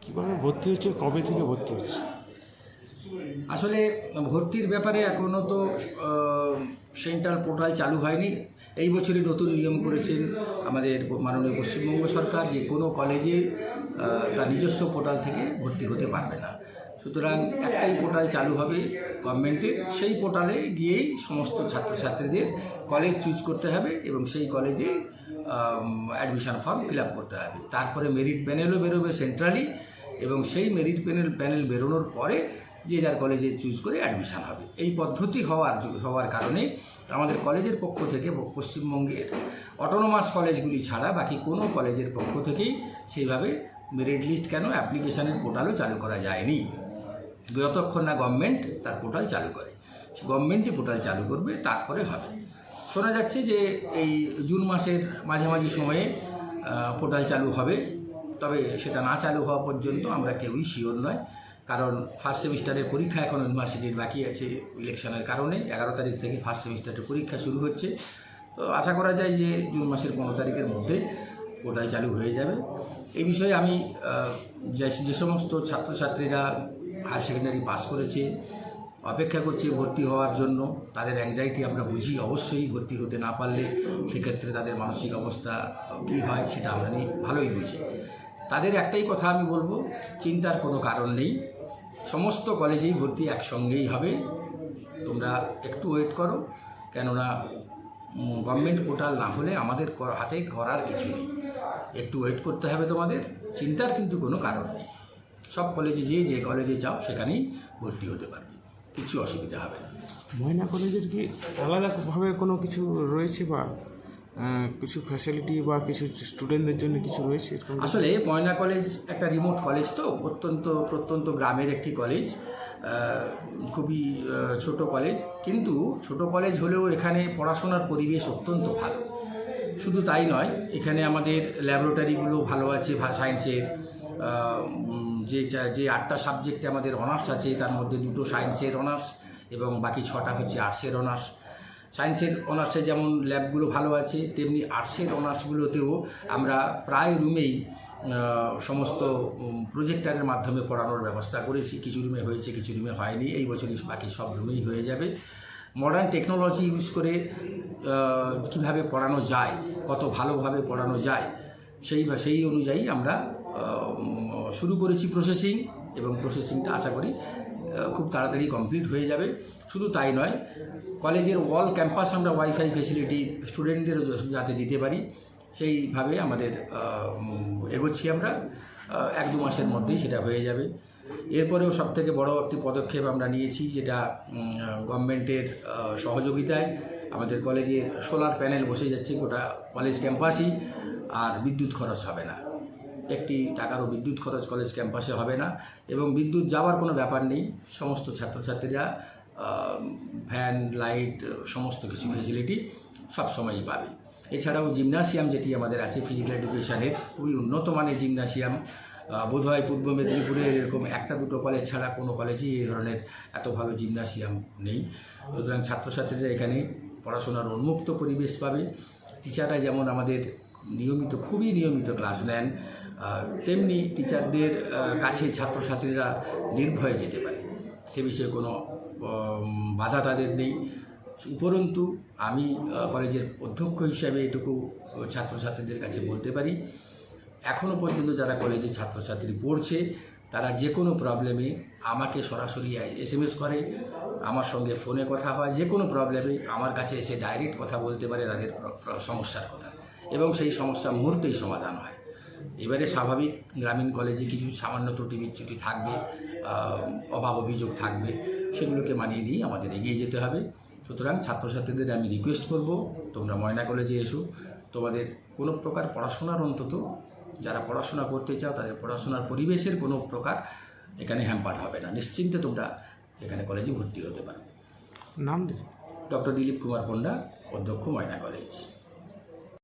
কীভাবে ভর্তি হচ্ছে, কবে থেকে ভর্তি হচ্ছে? আসলে ভর্তির ব্যাপারে এখনও তো সেন্ট্রাল পোর্টাল চালু হয়নি। এই বছরই নতুন নিয়ম করেছেন আমাদের মাননীয় পশ্চিমবঙ্গ সরকার যে কোনো কলেজে তার নিজস্ব পোর্টাল থেকে ভর্তি হতে পারবে না। সুতরাং একটাই পোর্টাল চালু হবে গভর্নমেন্টের, সেই পোর্টালে গিয়েই সমস্ত ছাত্রছাত্রীদের কলেজ চুজ করতে হবে এবং সেই কলেজে অ্যাডমিশন ফর্ম ফিল আপ করতে হবে। তারপরে মেরিট প্যানেলও বেরোবে সেন্ট্রালি এবং সেই মেরিট প্যানেল বেরোনোর পরে যে যার কলেজে চুজ করে অ্যাডমিশন হবে। এই পদ্ধতি হওয়ার কারণে আমাদের কলেজের পক্ষ থেকে পশ্চিমবঙ্গের অটোনোমাস কলেজগুলি ছাড়া বাকি কোনো কলেজের পক্ষ থেকেই সেইভাবে মেরিট লিস্ট কেন অ্যাপ্লিকেশনের পোর্টালও চালু করা যায়নি যতক্ষণ না গভর্নমেন্ট তার পোর্টাল চালু করে। গভর্নমেন্টই পোর্টাল চালু করবে, তারপরে হবে। শোনা যাচ্ছে যে এই জুন মাসের মাঝামাঝি সময়ে পোর্টাল চালু হবে, তবে সেটা না চালু হওয়া পর্যন্ত আমরা কেউই শিওর নয়। কারণ ফার্স্ট সেমিস্টারের পরীক্ষা এখন ইউনিভার্সিটির বাকি আছে ইলেকশনের কারণে। 11 তারিখ থেকে ফার্স্ট সেমিস্টারের পরীক্ষা শুরু হচ্ছে। তো আশা করা যায় যে জুন মাসের 15 তারিখের মধ্যে পোর্টাল চালু হয়ে যাবে। এই বিষয়ে আমি যে সমস্ত ছাত্রছাত্রীরা হায়ার সেকেন্ডারি পাস করেছে, অপেক্ষা করছে ভর্তি হওয়ার জন্য, তাদের অ্যাংজাইটি আমরা বুঝি। অবশ্যই ভর্তি হতে না পারলে সেক্ষেত্রে তাদের মানসিক অবস্থা কী হয় সেটা আমরা ভালোই বুঝি। তাদের একটাই কথা আমি বলবো, চিন্তার কোনো কারণ নেই। সমস্ত কলেজেই ভর্তি একসঙ্গেই হবে। তোমরা একটু ওয়েট করো, কেননা গভর্নমেন্ট পোর্টাল না হলে আমাদের হাতে করার কিছু নেই। একটু ওয়েট করতে হবে তোমাদের। চিন্তার কিন্তু কোনো কারণ নেই। সব কলেজে যে কলেজে যাও সেখানেই ভর্তি হতে পারবে, কিছু অসুবিধা হবে না। ময়না কলেজের কি আলাদাভাবে কোনো কিছু রয়েছে বা কিছু ফ্যাসিলিটি বা কিছু স্টুডেন্টদের জন্য কিছু রয়েছে? আসলে ময়না কলেজ একটা রিমোট কলেজ, তো প্রত্যন্ত গ্রামের একটি কলেজ, খুবই ছোট কলেজ। কিন্তু ছোট কলেজ হলেও এখানে পড়াশোনার পরিবেশ অত্যন্ত ভালো। শুধু তাই নয়, এখানে আমাদের ল্যাবরেটরিগুলো ভালো আছে। সায়েন্সের যে 8টা সাবজেক্টে আমাদের অনার্স আছে, তার মধ্যে 2টো সায়েন্সের অনার্স এবং বাকি 6টা হচ্ছে আর্টসের অনার্স। সায়েন্সের অনার্সে যেমন ল্যাবগুলো ভালো আছে, তেমনি আর্টসের অনার্সগুলোতেও আমরা প্রায় রুমেই সমস্ত প্রজেক্টরের মাধ্যমে পড়ানোর ব্যবস্থা করেছি। কিছু রুমে হয়েছে, কিছু রুমে হয়নি। এই বছরই বাকি সব রুমেই হয়ে যাবে। মডার্ন টেকনোলজি ইউজ করে কীভাবে পড়ানো যায়, কত ভালোভাবে পড়ানো যায়, সেই অনুযায়ী আমরা শুরু করেছি প্রসেসিং, এবং প্রসেসিংটা আশা করি খুব তাড়াতাড়ি কমপ্লিট হয়ে যাবে। শুধু তাই নয়, কলেজের অল ক্যাম্পাস আমরা ওয়াইফাই ফেসিলিটি স্টুডেন্টদেরও যাতে দিতে পারি, সেইভাবে আমাদের এগোচ্ছি আমরা। 1-2 মাসের মধ্যেই সেটা হয়ে যাবে। এরপরেও সবথেকে বড় একটি পদক্ষেপ আমরা নিয়েছি, যেটা গভর্নমেন্টের সহযোগিতায় আমাদের কলেজে সোলার প্যানেল বসে যাচ্ছে গোটা কলেজ ক্যাম্পাসই, আর বিদ্যুৎ খরচ হবে না। একটি টাকারও বিদ্যুৎ খরচ কলেজ ক্যাম্পাসে হবে না, এবং বিদ্যুৎ যাওয়ার কোনো ব্যাপার নেই। সমস্ত ছাত্রছাত্রীরা ফ্যান, লাইট, সমস্ত কিছু ফেসিলিটি সবসময়ই পাবে। এছাড়াও জিমনাসিয়াম যেটি আমাদের আছে ফিজিক্যাল এডুকেশনের, খুবই উন্নত মানের জিমনাসিয়াম। বোধহয় পূর্ব মেদিনীপুরের এরকম 1-2 কলেজ ছাড়া কোনো কলেজেই এই ধরনের এত ভালো জিমনাসিয়াম নেই। সুতরাং ছাত্রছাত্রীরা এখানে পড়াশোনার উন্মুক্ত পরিবেশ পাবে। টিচাররা যেমন আমাদের খুবই নিয়মিত ক্লাস নেন, তেমনি টিচারদের কাছে ছাত্রছাত্রীরা নির্ভয়ে যেতে পারে, সে বিষয়ে কোনো বাধা তাদের নেই। উপরন্তু আমি কলেজের অধ্যক্ষ হিসাবে এটুকু ছাত্রছাত্রীদের কাছে বলতে পারি, এখনও পর্যন্ত যারা কলেজে ছাত্রছাত্রী পড়ছে তারা যে কোনো প্রবলেমে আমাকে সরাসরি SMS করে, আমার সঙ্গে ফোনে কথা হয়। যে কোনো প্রবলেমে আমার কাছে এসে ডাইরেক্ট কথা বলতে পারে তাদের সমস্যার কথা, এবং সেই সমস্যা মুহূর্তেই সমাধান হয়। এবারে স্বাভাবিক গ্রামীণ কলেজে কিছু সামান্য ত্রুটি বিচ্যুতি থাকবে, অভাব অভিযোগ থাকবে, সেগুলোকে মানিয়ে নিয়েই আমাদের এগিয়ে যেতে হবে। সুতরাং ছাত্রছাত্রীদের আমি রিকোয়েস্ট করব, তোমরা ময়না কলেজে এসো। তোমাদের কোনো প্রকার পড়াশোনার, অন্তত যারা পড়াশোনা করতে চাও তাদের পড়াশোনার পরিবেশের কোনো প্রকার এখানে হ্যাম্পার হবে না। নিশ্চিন্তে তোমরা এখানে কলেজে ভর্তি হতে পারো। নাম? ডক্টর দিলীপ কুমার পণ্ডা, অধ্যক্ষ, ময়না কলেজ।